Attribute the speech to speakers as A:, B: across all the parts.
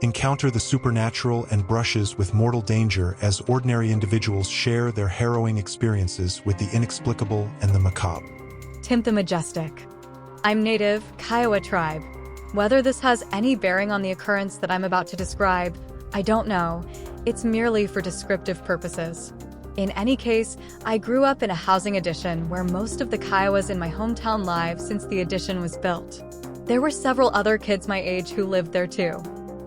A: encounter the supernatural and brushes with mortal danger as ordinary individuals share their harrowing experiences with the inexplicable and the macabre.
B: Tim the Majestic. I'm native Kiowa tribe. Whether this has any bearing on the occurrence that I'm about to describe, I don't know. It's merely for descriptive purposes. In any case, I grew up in a housing addition where most of the Kiowas in my hometown live since the addition was built. There were several other kids my age who lived there too.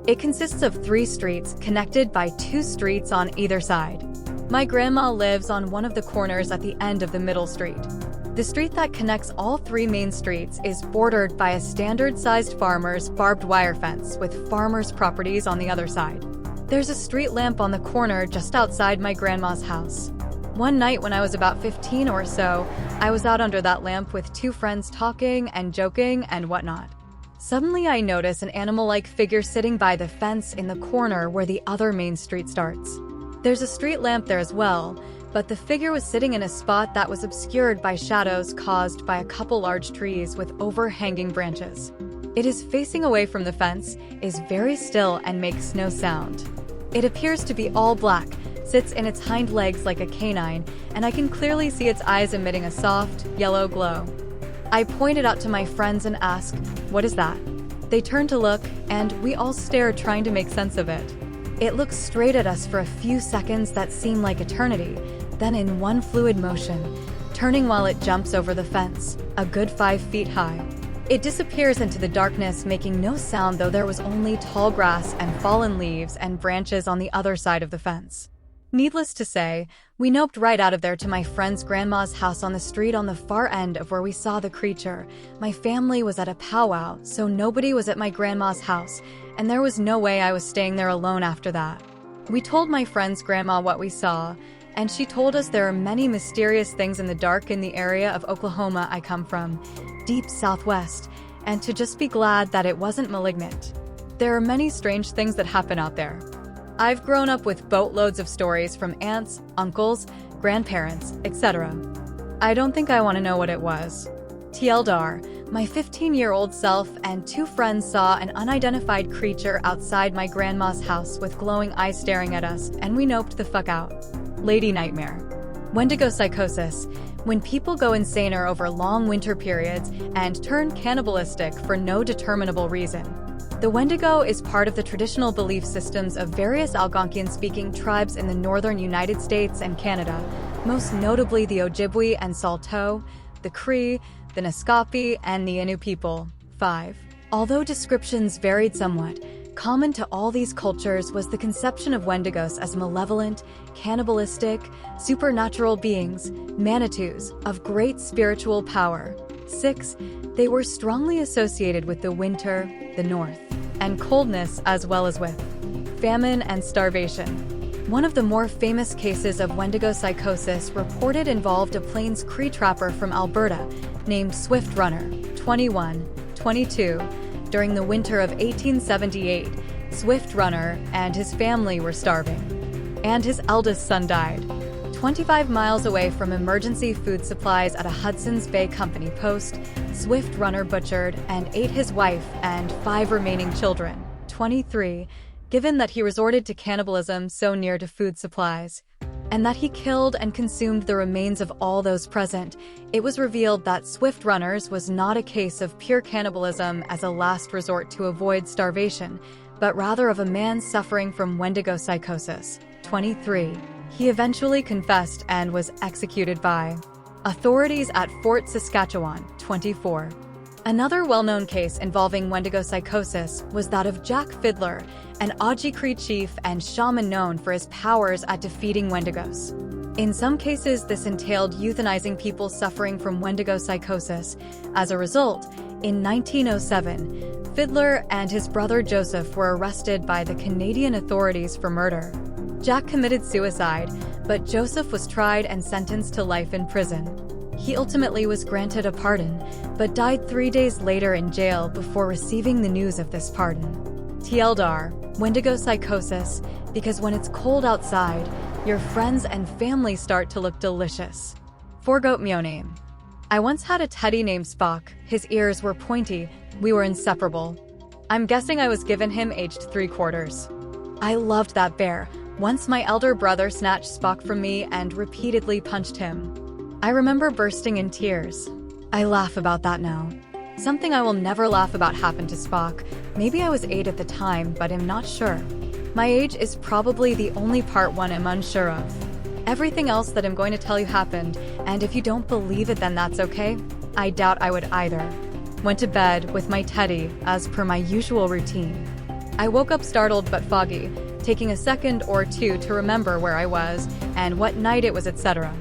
B: It consists of 3 streets connected by 2 streets on either side. My grandma lives on one of the corners at the end of the middle street. The street that connects all 3 main streets is bordered by a standard-sized farmer's barbed wire fence with farmers' properties on the other side. There's a street lamp on the corner just outside my grandma's house. One night when I was about 15 or so, I was out under that lamp with 2 friends talking and joking and whatnot. Suddenly I notice an animal-like figure sitting by the fence in the corner where the other main street starts. There's a street lamp there as well, but the figure was sitting in a spot that was obscured by shadows caused by a couple large trees with overhanging branches. It is facing away from the fence, is very still and makes no sound. It appears to be all black, sits in its hind legs like a canine, and I can clearly see its eyes emitting a soft, yellow glow. I point it out to my friends and ask, "What is that?" They turn to look, and we all stare trying to make sense of it. It looks straight at us for a few seconds that seem like eternity, then in one fluid motion, turning while it jumps over the fence, a good 5 feet high. It disappears into the darkness, making no sound, though there was only tall grass and fallen leaves and branches on the other side of the fence. Needless to say, we noped right out of there to my friend's grandma's house on the street on the far end of where we saw the creature. My family was at a powwow, so nobody was at my grandma's house, and there was no way I was staying there alone after that. We told my friend's grandma what we saw, and she told us there are many mysterious things in the dark in the area of Oklahoma I come from, deep southwest, and to just be glad that it wasn't malignant. There are many strange things that happen out there. I've grown up with boatloads of stories from aunts, uncles, grandparents, etc. I don't think I want to know what it was. TLDR, my 15-year-old self and 2 friends saw an unidentified creature outside my grandma's house with glowing eyes staring at us, and we noped the fuck out. Lady Nightmare. Wendigo psychosis, when people go insaner over long winter periods and turn cannibalistic for no determinable reason. The Wendigo is part of the traditional belief systems of various Algonquian-speaking tribes in the northern United States and Canada, most notably the Ojibwe and Saulteaux, the Cree, the Naskapi, and the Innu people. 5. Although descriptions varied somewhat, common to all these cultures was the conception of Wendigos as malevolent, cannibalistic, supernatural beings, manitous, of great spiritual power. 6. They were strongly associated with the winter, the north, and coldness, as well as with famine and starvation. One of the more famous cases of Wendigo psychosis reported involved a Plains Cree trapper from Alberta named Swift Runner, 21, 22. During the winter of 1878, Swift Runner and his family were starving, and his eldest son died. 25 miles away from emergency food supplies at a Hudson's Bay Company post, Swift Runner butchered and ate his wife and 5 remaining children, 23, given that he resorted to cannibalism so near to food supplies, and that he killed and consumed the remains of all those present. It was revealed that Swift Runner's was not a case of pure cannibalism as a last resort to avoid starvation, but rather of a man suffering from Wendigo psychosis, 23. He eventually confessed and was executed by authorities at Fort Saskatchewan, 24. Another well-known case involving Wendigo psychosis was that of Jack Fiddler, an Oji Cree chief and shaman known for his powers at defeating Wendigos. In some cases, this entailed euthanizing people suffering from Wendigo psychosis. As a result, in 1907, Fiddler and his brother Joseph were arrested by the Canadian authorities for murder. Jack committed suicide, but Joseph was tried and sentenced to life in prison. He ultimately was granted a pardon, but died 3 days later in jail before receiving the news of this pardon. TLDR, Wendigo psychosis, because when it's cold outside, your friends and family start to look delicious. Forgoat name. I once had a teddy named Spock. His ears were pointy. We were inseparable. I'm guessing I was given him aged 3/4. I loved that bear. Once my elder brother snatched Spock from me and repeatedly punched him. I remember bursting in tears. I laugh about that now. Something I will never laugh about happened to Spock. Maybe I was 8 at the time, but I'm not sure. My age is probably the only part one I'm unsure of. Everything else that I'm going to tell you happened, and if you don't believe it, then that's okay. I doubt I would either. Went to bed with my teddy, as per my usual routine. I woke up startled but foggy, taking a second or two to remember where I was and what night it was, etc.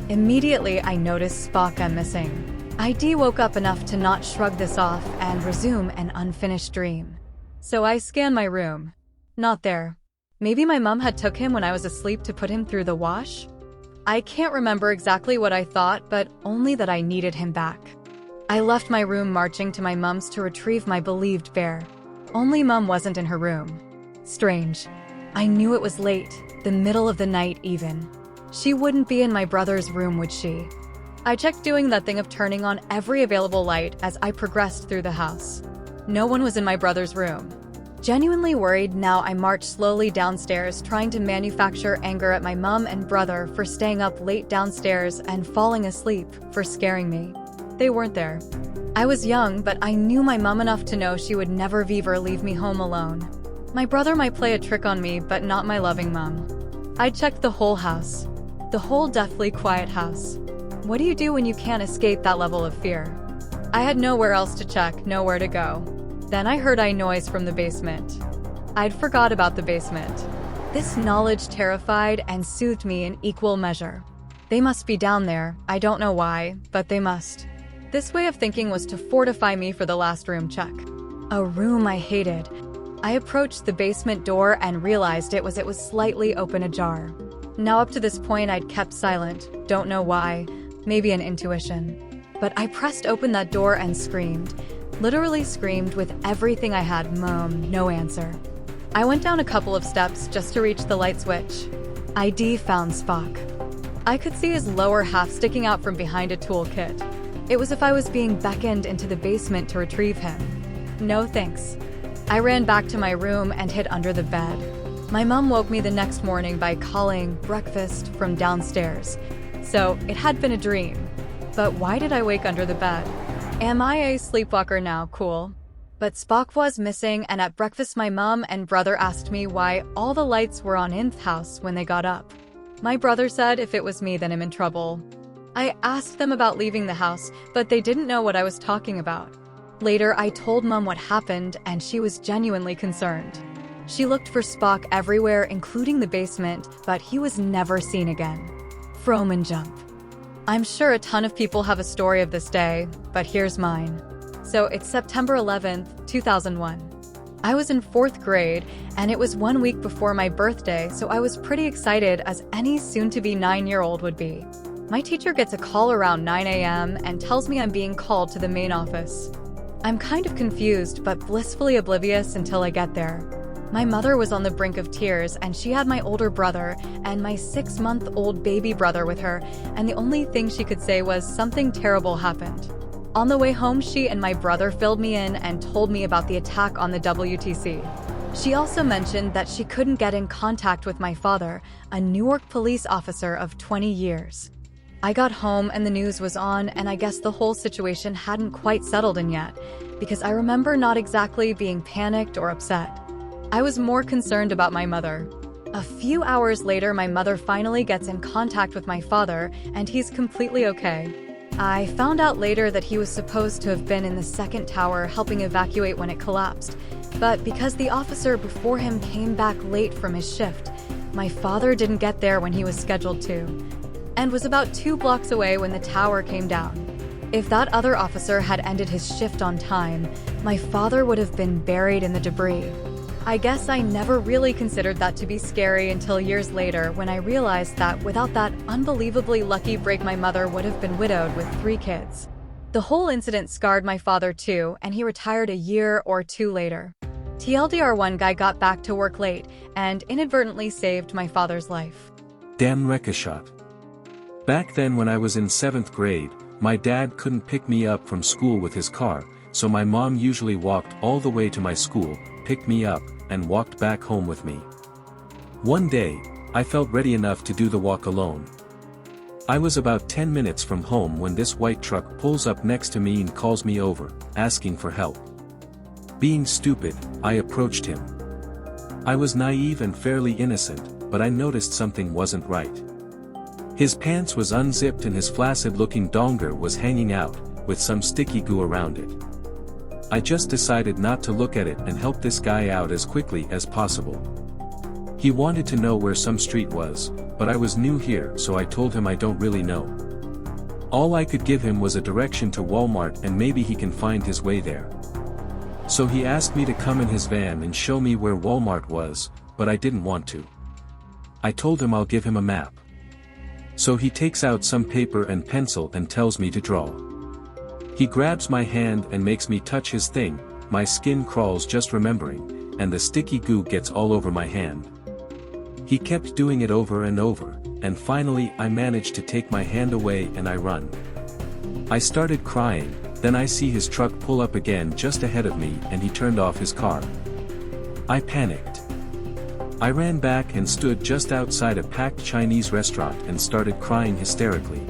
B: Immediately, I noticed Spock I'm missing. ID woke up enough to not shrug this off and resume an unfinished dream. So I scanned my room. Not there. Maybe my mom had took him when I was asleep to put him through the wash? I can't remember exactly what I thought, but only that I needed him back. I left my room marching to my mom's to retrieve my believed bear. Only Mom wasn't in her room. Strange. I knew it was late, the middle of the night even. She wouldn't be in my brother's room, would she? I checked, doing that thing of turning on every available light as I progressed through the house. No one was in my brother's room. Genuinely worried, now I marched slowly downstairs, trying to manufacture anger at my mom and brother for staying up late downstairs and falling asleep, for scaring me. They weren't there. I was young, but I knew my mom enough to know she would never ever leave me home alone. My brother might play a trick on me, but not my loving mom. I checked the whole house. The whole deathly quiet house. What do you do when you can't escape that level of fear? I had nowhere else to check, nowhere to go. Then I heard a noise from the basement. I'd forgot about the basement. This knowledge terrified and soothed me in equal measure. They must be down there, I don't know why, but they must. This way of thinking was to fortify me for the last room check. A room I hated. I approached the basement door and realized it was slightly open ajar. Now up to this point I'd kept silent, don't know why, maybe an intuition. But I pressed open that door and screamed. Literally screamed with everything I had. Mom, no answer. I went down a couple of steps just to reach the light switch. ID found Spock. I could see his lower half sticking out from behind a toolkit. It was if I was being beckoned into the basement to retrieve him. No thanks. I ran back to my room and hid under the bed. My mom woke me the next morning by calling breakfast from downstairs. So it had been a dream. But why did I wake under the bed? Am I a sleepwalker now? Cool. But Spock was missing, and at breakfast my mom and brother asked me why all the lights were on in the house when they got up. My brother said if it was me, then I'm in trouble. I asked them about leaving the house, but they didn't know what I was talking about. Later, I told Mom what happened, and she was genuinely concerned. She looked for Spock everywhere, including the basement, but he was never seen again. Froman jump. I'm sure a ton of people have a story of this day, but here's mine. So it's September 11th, 2001. I was in 4th grade, and it was 1 week before my birthday, so I was pretty excited, as any soon-to-be 9-year-old would be. My teacher gets a call around 9 a.m. and tells me I'm being called to the main office. I'm kind of confused, but blissfully oblivious until I get there. My mother was on the brink of tears, and she had my older brother and my 6-month-old baby brother with her, and the only thing she could say was something terrible happened. On the way home, she and my brother filled me in and told me about the attack on the WTC. She also mentioned that she couldn't get in contact with my father, a Newark police officer of 20 years. I got home and the news was on, and I guess the whole situation hadn't quite settled in yet, because I remember not exactly being panicked or upset. I was more concerned about my mother. A few hours later, my mother finally gets in contact with my father, and he's completely okay. I found out later that he was supposed to have been in the 2nd tower helping evacuate when it collapsed, but because the officer before him came back late from his shift, my father didn't get there when he was scheduled to, and was about 2 blocks away when the tower came down. If that other officer had ended his shift on time, my father would have been buried in the debris. I guess I never really considered that to be scary until years later, when I realized that without that unbelievably lucky break, my mother would have been widowed with 3 kids. The whole incident scarred my father too, and he retired a year or 2 later. TLDR, one guy got back to work late and inadvertently saved my father's life.
C: Damn Rekashot. Back then when I was in 7th grade, my dad couldn't pick me up from school with his car, so my mom usually walked all the way to my school, picked me up, and walked back home with me. One day, I felt ready enough to do the walk alone. I was about 10 minutes from home when this white truck pulls up next to me and calls me over, asking for help. Being stupid, I approached him. I was naive and fairly innocent, but I noticed something wasn't right. His pants was unzipped and his flaccid-looking donger was hanging out, with some sticky goo around it. I just decided not to look at it and help this guy out as quickly as possible. He wanted to know where some street was, but I was new here, so I told him I don't really know. All I could give him was a direction to Walmart and maybe he can find his way there. So he asked me to come in his van and show me where Walmart was, but I didn't want to. I told him I'll give him a map. So he takes out some paper and pencil and tells me to draw. He grabs my hand and makes me touch his thing, my skin crawls just remembering, and the sticky goo gets all over my hand. He kept doing it over and over, and finally I managed to take my hand away and I run. I started crying, then I see his truck pull up again just ahead of me and he turned off his car. I panicked. I ran back and stood just outside a packed Chinese restaurant and started crying hysterically.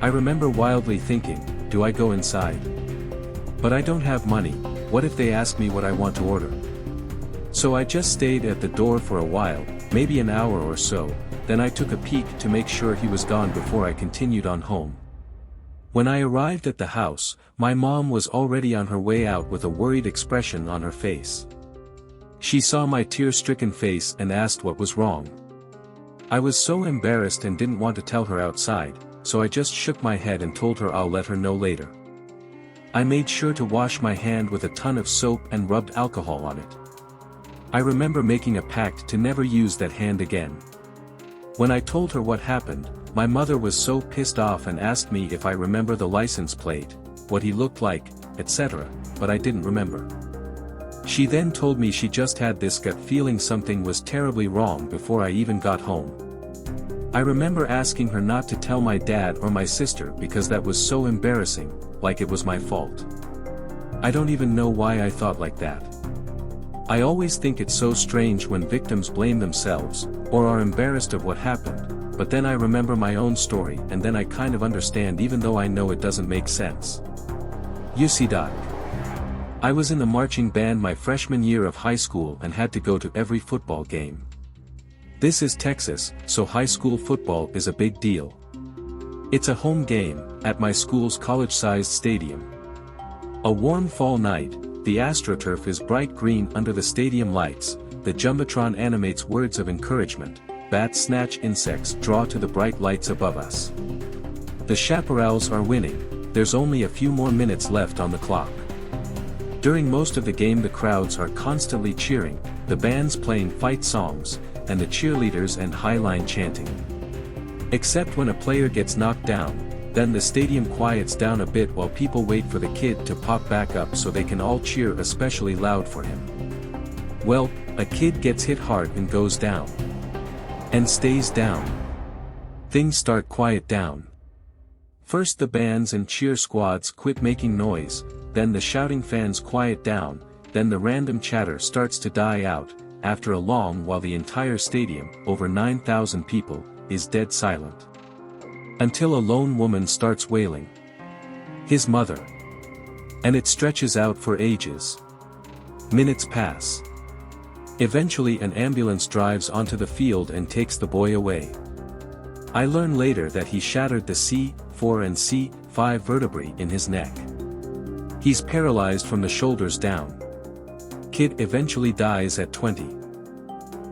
C: I remember wildly thinking, do I go inside? But I don't have money, what if they ask me what I want to order? So I just stayed at the door for a while, maybe an hour or so, then I took a peek to make sure he was gone before I continued on home. When I arrived at the house, my mom was already on her way out with a worried expression on her face. She saw my tear-stricken face and asked what was wrong. I was so embarrassed and didn't want to tell her outside, so I just shook my head and told her I'll let her know later. I made sure to wash my hand with a ton of soap and rubbed alcohol on it. I remember making a pact to never use that hand again. When I told her what happened, my mother was so pissed off and asked me if I remember the license plate, what he looked like, etc., but I didn't remember. She then told me she just had this gut feeling something was terribly wrong before I even got home. I remember asking her not to tell my dad or my sister because that was so embarrassing, like it was my fault. I don't even know why I thought like that. I always think it's so strange when victims blame themselves, or are embarrassed of what happened, but then I remember my own story and then I kind of understand even though I know it doesn't make sense. You see, Doc. I was in the marching band my freshman year of high school and had to go to every football game. This is Texas, so high school football is a big deal. It's a home game, at my school's college-sized stadium. A warm fall night, the AstroTurf is bright green under the stadium lights, the Jumbotron animates words of encouragement, bats snatch insects draw to the bright lights above us. The Chaparrals are winning, there's only a few more minutes left on the clock. During most of the game the crowds are constantly cheering, the band's playing fight songs, and the cheerleaders and highline chanting. Except when a player gets knocked down, then the stadium quiets down a bit while people wait for the kid to pop back up so they can all cheer especially loud for him. Well, a kid gets hit hard and goes down. And stays down. Things start quiet down. First the bands and cheer squads quit making noise, then the shouting fans quiet down, then the random chatter starts to die out, after a long while the entire stadium, over 9,000 people, is dead silent. Until a lone woman starts wailing. His mother. And it stretches out for ages. Minutes pass. Eventually an ambulance drives onto the field and takes the boy away. I learn later that he shattered the C4 and C5 vertebrae in his neck. He's paralyzed from the shoulders down. Kid eventually dies at 20.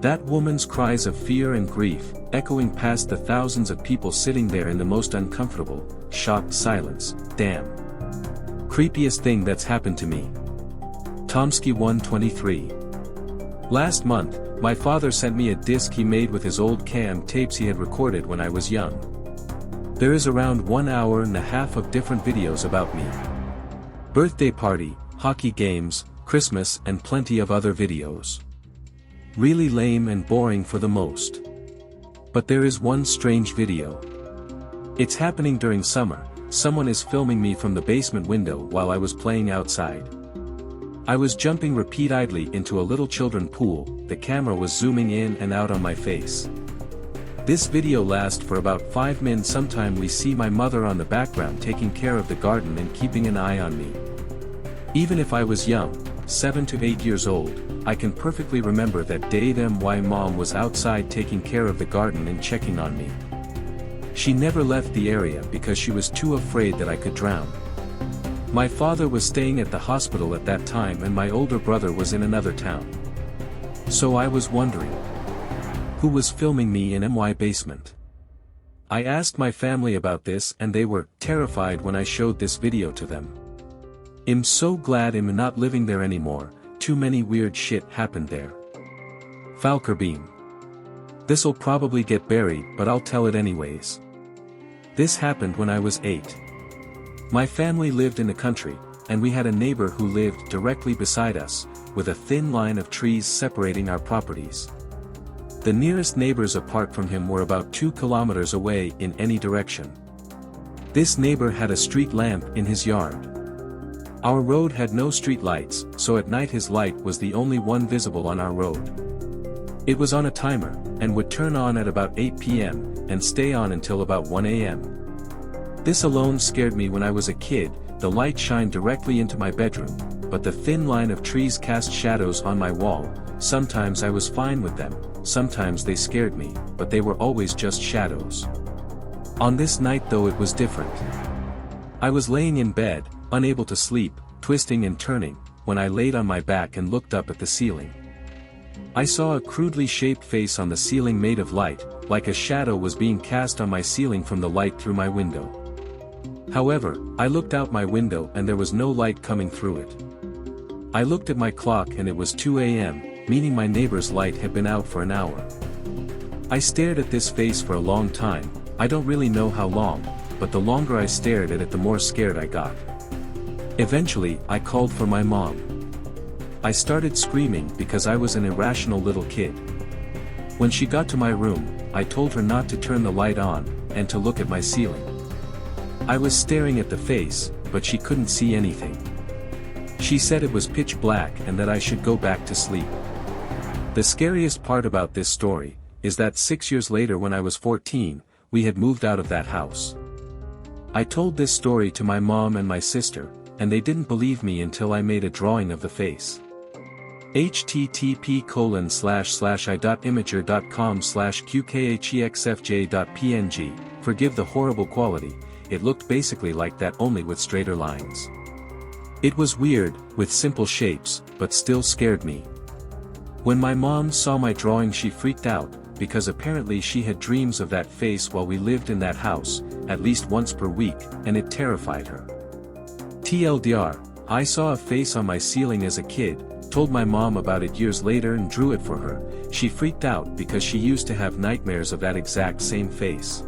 C: That woman's cries of fear and grief, echoing past the thousands of people sitting there in the most uncomfortable, shocked silence. Damn. Creepiest thing that's happened to me. Tomsky 123. Last month, my father sent me a disc he made with his old cam tapes he had recorded when I was young. There is around 1 hour and a half of different videos about me. Birthday party, hockey games, Christmas and plenty of other videos. Really lame and boring for the most. But there is one strange video. It's happening during summer, someone is filming me from the basement window while I was playing outside. I was jumping repeatedly into a little children pool, the camera was zooming in and out on my face. This video lasts for about 5 minutes. Sometime we see my mother on the background taking care of the garden and keeping an eye on me. Even if I was young, 7 to 8 years old, I can perfectly remember that day my mom was outside taking care of the garden and checking on me. She never left the area because she was too afraid that I could drown. My father was staying at the hospital at that time and my older brother was in another town. So I was wondering, who was filming me in my basement? I asked my family about this and they were terrified when I showed this video to them. I'm so glad I'm not living there anymore, too many weird shit happened there. Falkerbeam. This'll probably get buried but I'll tell it anyways. This happened when I was 8. My family lived in the country, and we had a neighbor who lived directly beside us, with a thin line of trees separating our properties. The nearest neighbors apart from him were about 2 kilometers away in any direction. This neighbor had a street lamp in his yard. Our road had no street lights, so at night his light was the only one visible on our road. It was on a timer, and would turn on at about 8 p.m., and stay on until about 1 a.m. This alone scared me when I was a kid. The light shined directly into my bedroom, but the thin line of trees cast shadows on my wall. Sometimes I was fine with them, sometimes they scared me, but they were always just shadows. On this night though it was different. I was laying in bed, unable to sleep, twisting and turning, when I laid on my back and looked up at the ceiling. I saw a crudely shaped face on the ceiling made of light, like a shadow was being cast on my ceiling from the light through my window. However, I looked out my window and there was no light coming through it. I looked at my clock and it was 2 a.m., meaning my neighbor's light had been out for an hour. I stared at this face for a long time. I don't really know how long, but the longer I stared at it the more scared I got. Eventually, I called for my mom. I started screaming because I was an irrational little kid. When she got to my room, I told her not to turn the light on, and to look at my ceiling. I was staring at the face, but she couldn't see anything. She said it was pitch black and that I should go back to sleep. The scariest part about this story, is that 6 years later when I was 14, we had moved out of that house. I told this story to my mom and my sister, and they didn't believe me until I made a drawing of the face. http://i.imager.com/qkhexfj.png, forgive the horrible quality, it looked basically like that only with straighter lines. It was weird, with simple shapes, but still scared me. When my mom saw my drawing she freaked out, because apparently she had dreams of that face while we lived in that house, at least once per week, and it terrified her. TLDR, I saw a face on my ceiling as a kid, told my mom about it years later and drew it for her. She freaked out because she used to have nightmares of that exact same face.